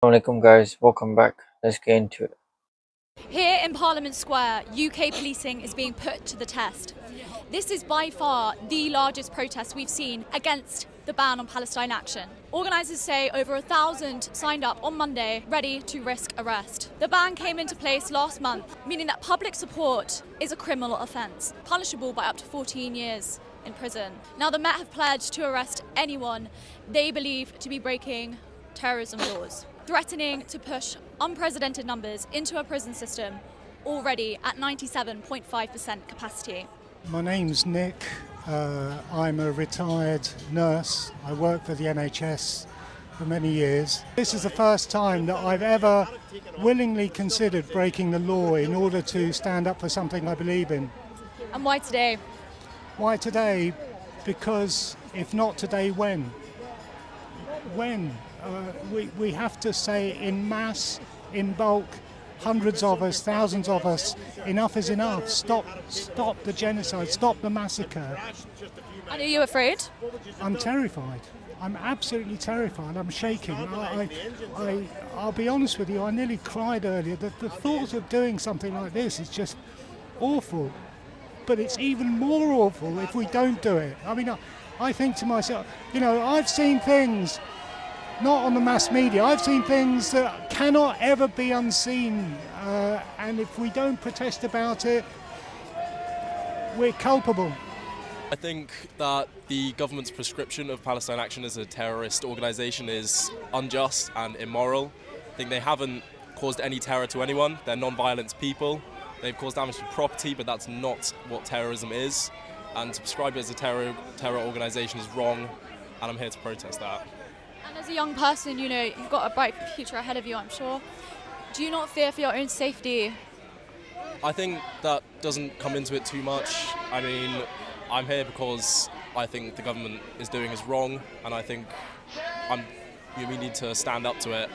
Assalamualaikum guys, welcome back. Let's get into it. Here in Parliament Square, UK policing is being put to the test. This is by far the largest protest we've seen against the ban on Palestine action. Organisers say over 1,000 signed up on Monday, ready to risk arrest. The ban came into place last month, meaning that public support is a criminal offence, punishable by up to 14 years in prison. Now, the Met have pledged to arrest anyone they believe to be breaking terrorism laws, threatening to push unprecedented numbers into a prison system already at 97.5% capacity. My name's Nick. I'm a retired nurse. I work for the NHS for many years. This is the first time that I've ever willingly considered breaking the law in order to stand up for something I believe in. And why today? Why today? Because if not today, when? When? We have to say in mass, in bulk, hundreds of us, thousands of us, enough is enough. Stop the genocide, stop the massacre. And are you afraid? I'm terrified. I'm absolutely terrified. I'm shaking. I'll be honest with you, I nearly cried earlier. The thought of doing something like this is just awful. But it's even more awful if we don't do it. I mean, I think to myself, I've seen things, not on the mass media, I've seen things that cannot ever be unseen. And if we don't protest about it, we're culpable. I think that the government's prescription of Palestine Action as a terrorist organisation is unjust and immoral. I think they haven't caused any terror to anyone. They're non-violent people. They've caused damage to property, but that's not what terrorism is. And to prescribe it as a terror organisation is wrong, and I'm here to protest that. And as a young person, you've got a bright future ahead of you, I'm sure. Do you not fear for your own safety? I think that doesn't come into it too much. I mean, I'm here because I think the government is doing is wrong, and I think we need to stand up to it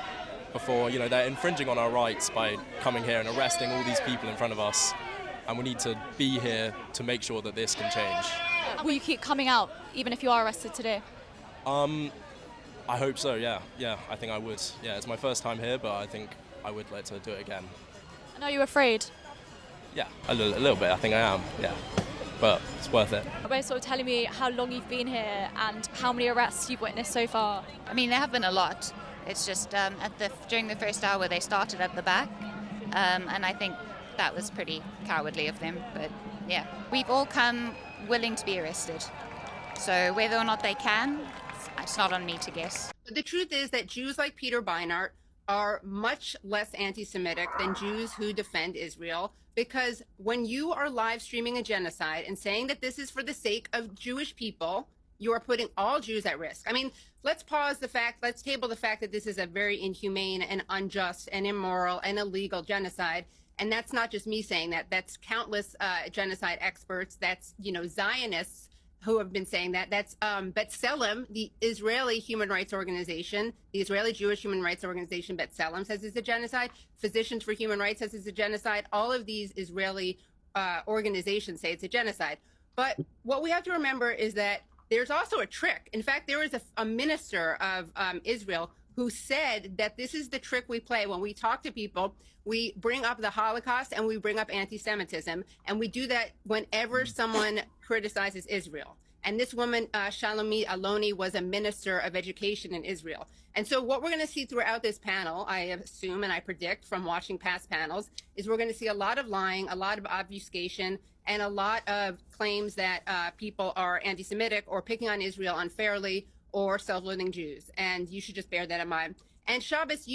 before, they're infringing on our rights by coming here and arresting all these people in front of us, and we need to be here to make sure that this can change. Will you keep coming out, even if you are arrested today? I hope so, yeah, I think I would. Yeah, it's my first time here, but I think I would like to do it again. And are you afraid? Yeah, a little bit, I think I am, yeah. But it's worth it. You're sort of telling me how long you've been here and how many arrests you've witnessed so far. I mean, there have been a lot. It's just during the first hour they started at the back, and I think that was pretty cowardly of them. But yeah, we've all come willing to be arrested. So whether or not they can, it's not on me to guess. The truth is that Jews like Peter Beinart are much less anti-Semitic than Jews who defend Israel, because when you are live streaming a genocide and saying that this is for the sake of Jewish people, you are putting all Jews at risk. I mean, let's table the fact that this is a very inhumane and unjust and immoral and illegal genocide. And that's not just me saying that. That's countless genocide experts. That's, Zionists who have been saying that. That's B'Tselem, the Israeli human rights organization, the Israeli Jewish human rights organization, B'Tselem, says it's a genocide. Physicians for Human Rights says it's a genocide. All of these Israeli organizations say it's a genocide. But what we have to remember is that there's also a trick. In fact, there is a minister of Israel who said that this is the trick we play when we talk to people. We bring up the Holocaust and we bring up anti-Semitism, and we do that whenever someone criticizes Israel. And this woman, Shalomit Aloni, was a minister of education in Israel. And so what we're going to see throughout this panel, I assume and I predict from watching past panels, is we're going to see a lot of lying, a lot of obfuscation, and a lot of claims that people are anti-Semitic or picking on Israel unfairly or self-loathing Jews. And you should just bear that in mind. And Shabbos,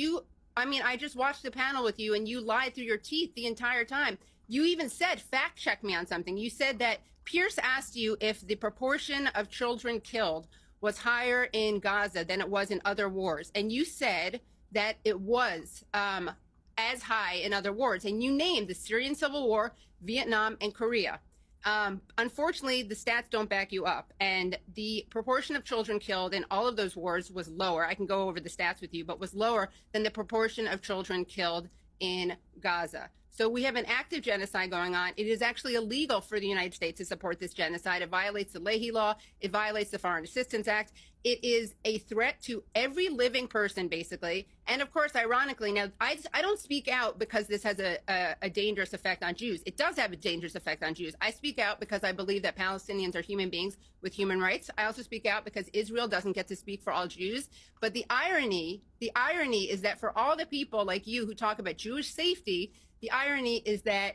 I just watched the panel with you and you lied through your teeth the entire time. You even said, fact check me on something. You said that Pierce asked you if the proportion of children killed was higher in Gaza than it was in other wars. And you said that it was as high in other wars. And you named the Syrian Civil War, Vietnam, and Korea. Unfortunately, the stats don't back you up. And the proportion of children killed in all of those wars was lower. I can go over the stats with you, but was lower than the proportion of children killed in Gaza. So we have an active genocide going on. It is actually illegal for the United States to support this genocide. It violates the Leahy Law. It violates the Foreign Assistance Act. It is a threat to every living person, basically. And of course, ironically, now I don't speak out because this has a dangerous effect on Jews. It does have a dangerous effect on Jews. I speak out because I believe that Palestinians are human beings with human rights. I also speak out because Israel doesn't get to speak for all Jews. But the irony is that for all the people like you who talk about Jewish safety, the irony is that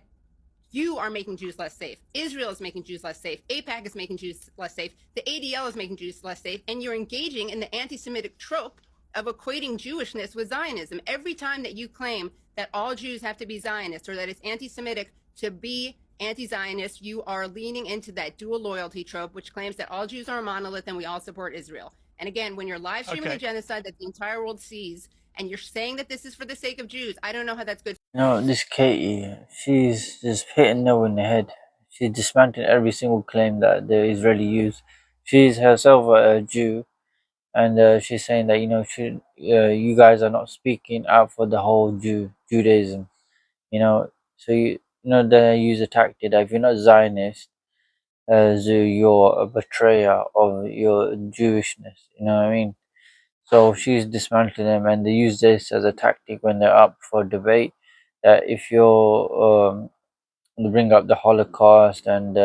you are making Jews less safe. Israel is making Jews less safe. AIPAC is making Jews less safe. The ADL is making Jews less safe. And you're engaging in the anti-Semitic trope of equating Jewishness with Zionism. Every time that you claim that all Jews have to be Zionists or that it's anti-Semitic to be anti-Zionist, you are leaning into that dual loyalty trope, which claims that all Jews are a monolith and we all support Israel. And again, when you're live streaming a genocide that the entire world sees, and you're saying that this is for the sake of Jews, I don't know how that's good. No, this Katie, she's just hitting no in the head. She's dismantling every single claim that the Israeli use. She's herself a Jew, and she's saying that you guys are not speaking out for the whole Judaism. So they use a tactic that if you're not Zionist, so you're a betrayer of your Jewishness. You know what I mean? So she's dismantling them, and they use this as a tactic when they're up for debate. That if they bring up the Holocaust and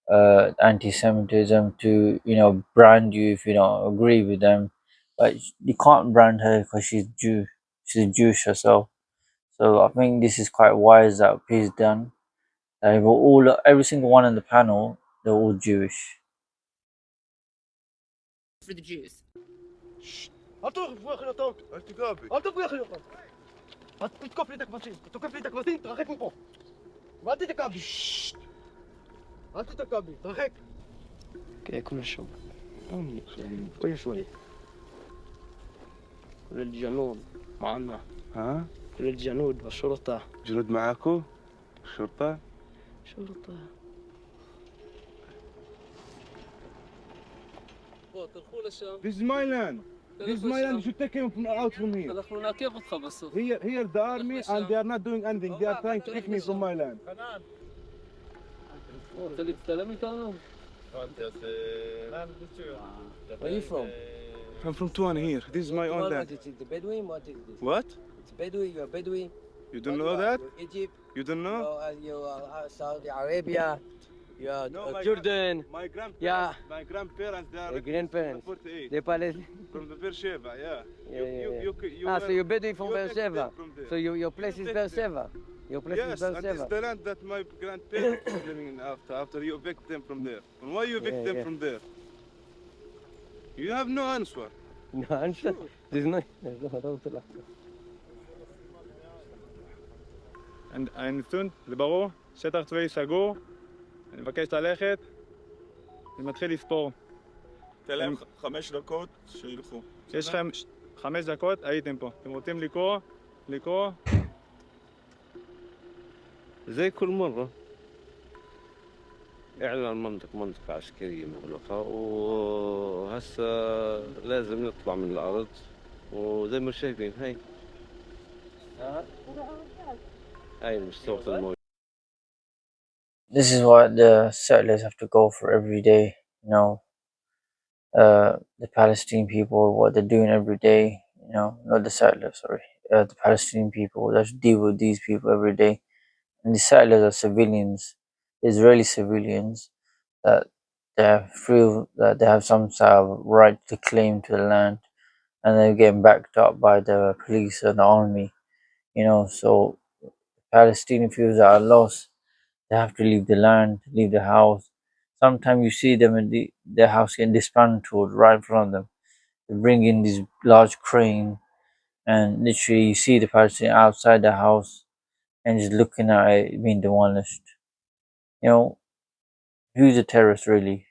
anti-Semitism to brand you if you don't agree with them, but you can't brand her because she's Jew. She's Jewish herself. So I think this is quite wise that he's done. They were every single one on the panel. They're all Jewish. For the Jews. كل الشوب كل شوي كل الجنود معنا ها؟ كل الجنود والشرطة جنود معاكو؟ شرطة؟ شرطة This is my land. This is my land. You should take him out from here. Here the army and they are not doing anything. They are trying to take me from my land. Where are you from? I'm from Tuan here. This is my own land. It's the Bedouin. What is this? What? It's Bedouin. You're Bedouin. You don't know that? Egypt. You don't know? You are Saudi Arabia. You are No, Jordan. My grandparents. Yeah. My grandparents. They are Your grandparents. 48. They Palestinian. From the Beersheba, yeah. So you're Bedouin from you Beersheba. from there. So your place is Beersheba. Your place Yes, is and this is Beersheba. the land that my grandparents are living in after you evict them from there. And why you evict them from there? You have no answer. No answer. There's no. הנתון, זה ברור, שטח צבאי סגור, אני מבקש ללכת, אני מתחיל לספור. תן להם 5 דקות שילכו. יש לכם 5 דקות, הייתם פה. אתם רוצים לקרוא? زي كل مرة إعلان منطقة عسكرية مغلقة وهسه لازم نطلع من الأرض وزي ما شايفين هاي المستوى الموجود. This is what the settlers have to go for every day. The Palestinian people, what they're doing every day. Not the settlers, sorry. The Palestinian people that have to deal with these people every day. And the settlers are civilians, Israeli civilians, that they have some sort of right to claim to the land, and they're getting backed up by the police and the army. So Palestinian people that are lost, they have to leave the land, leave the house. Sometimes you see them in their house getting dismantled right in front of them. They bring in this large crane, and literally you see the Palestinians outside the house and just looking at it being demolished. Who's a terrorist really?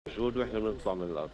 موجود وإحنا بنطلع من الأرض.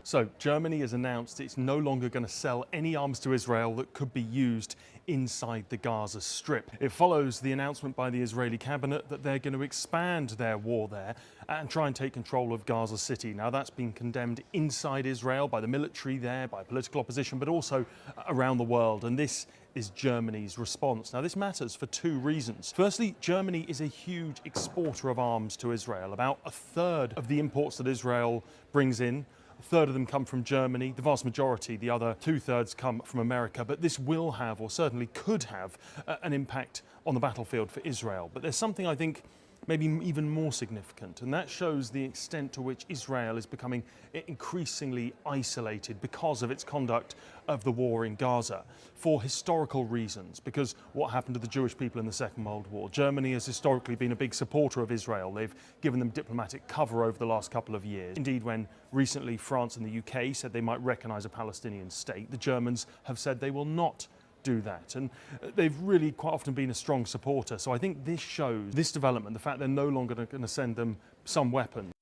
So Germany has announced it's no longer going to sell any arms to Israel that could be used inside the Gaza Strip. It follows the announcement by the Israeli cabinet that they're going to expand their war there and try and take control of Gaza City. Now that's been condemned inside Israel by the military there, by political opposition, but also around the world. And this is Germany's response. Now this matters for two reasons. Firstly, Germany is a huge exporter of arms to Israel. About a third of the imports that Israel brings in, a third of them come from Germany, the vast majority, the other two-thirds come from America. But this will have, or certainly could have, an impact on the battlefield for Israel. But there's something I think maybe even more significant, and that shows the extent to which Israel is becoming increasingly isolated because of its conduct of the war in Gaza, for historical reasons, because what happened to the Jewish people in the Second World War. Germany has historically been a big supporter of Israel. They've given them diplomatic cover over the last couple of years. Indeed, when recently France and the UK said they might recognise a Palestinian state, the Germans have said they will not do that, and they've really quite often been a strong supporter. So I think this shows, this development, the fact they're no longer going to send them some weapons.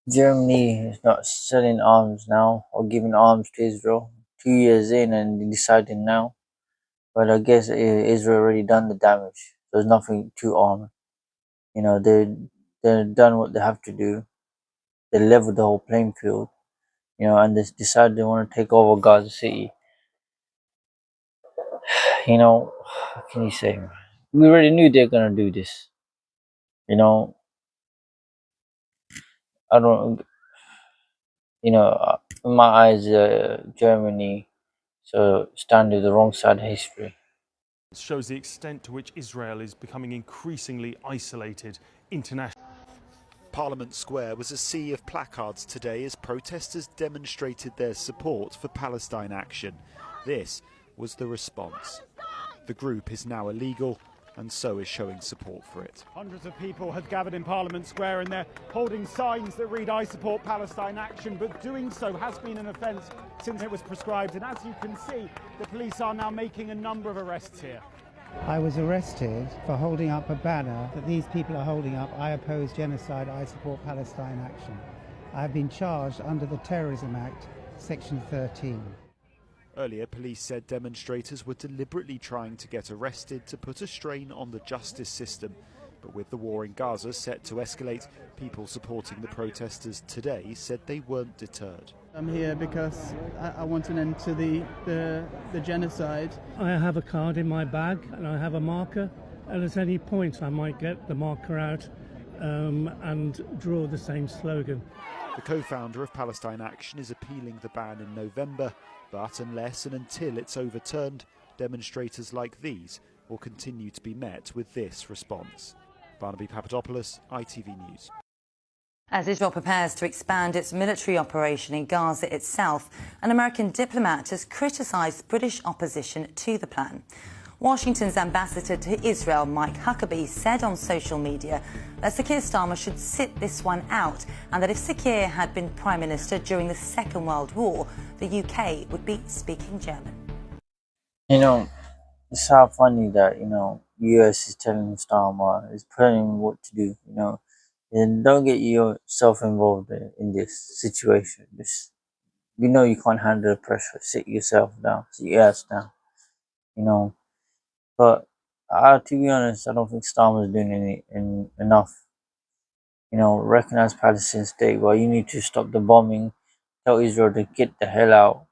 Germany is not selling arms now or giving arms to Israel 2 years in and deciding now. But I guess Israel already done the damage. There's nothing to arm. You know, they're done what they have to do. They leveled the whole playing field. You know, and they decided they want to take over Gaza City. You know, what can you say? We already knew they're gonna do this. You know, I don't. You know, in my eyes, Germany so stand on the wrong side of history. It shows the extent to which Israel is becoming increasingly isolated internationally. Parliament Square was a sea of placards today as protesters demonstrated their support for Palestine action. This was the response. The group is now illegal and so is showing support for it. Hundreds of people have gathered in Parliament Square and they're holding signs that read "I support Palestine action," but doing so has been an offence since it was prescribed. And as you can see, the police are now making a number of arrests here. I was arrested for holding up a banner that these people are holding up: "I oppose genocide, I support Palestine action." I have been charged under the Terrorism Act, Section 13. Earlier, police said demonstrators were deliberately trying to get arrested to put a strain on the justice system. But with the war in Gaza set to escalate, people supporting the protesters today said they weren't deterred. I'm here because I want an end to the genocide. I have a card in my bag and I have a marker, and at any point I might get the marker out and draw the same slogan. The co-founder of Palestine Action is appealing the ban in November, but unless and until it's overturned, demonstrators like these will continue to be met with this response. Barnaby Papadopoulos, ITV News. As Israel prepares to expand its military operation in Gaza itself, an American diplomat has criticised British opposition to the plan. Washington's ambassador to Israel, Mike Huckabee, said on social media that Sir Keir Starmer should sit this one out, and that if Sir Keir had been Prime Minister during the Second World War, the UK would be speaking German. You know, it's how funny that, you know, US is telling Starmer, is telling him what to do, you know. And don't get yourself involved in this situation. Just, you know you can't handle the pressure. Sit yourself down. Sit your ass down. You know. But to be honest, I don't think Starmer's doing enough. You know, recognize Palestine state. Well, you need to stop the bombing. Tell Israel to get the hell out.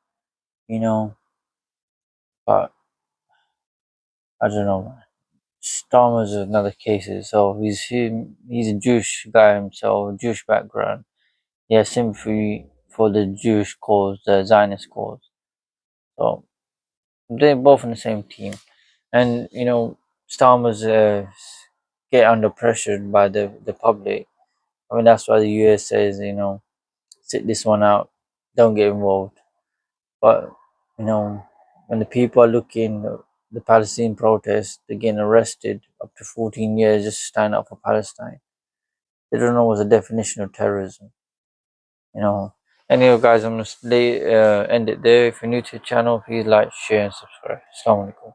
You know. But I don't know, man. Starmer's another case. So he's a Jewish guy himself, Jewish background. He has sympathy for the Jewish cause, the Zionist cause. So they're both in the same team. And, you know, Starmer's get under pressure by the public. I mean, that's why the US says, you know, sit this one out, don't get involved. But, you know, when the people are looking, the Palestinian protests, they're getting arrested up to 14 years just to stand up for Palestine. They don't know what's the definition of terrorism. You know. Anyway, guys, I'm going to end it there. If you're new to the channel, please like, share, and subscribe. Assalamu alaikum.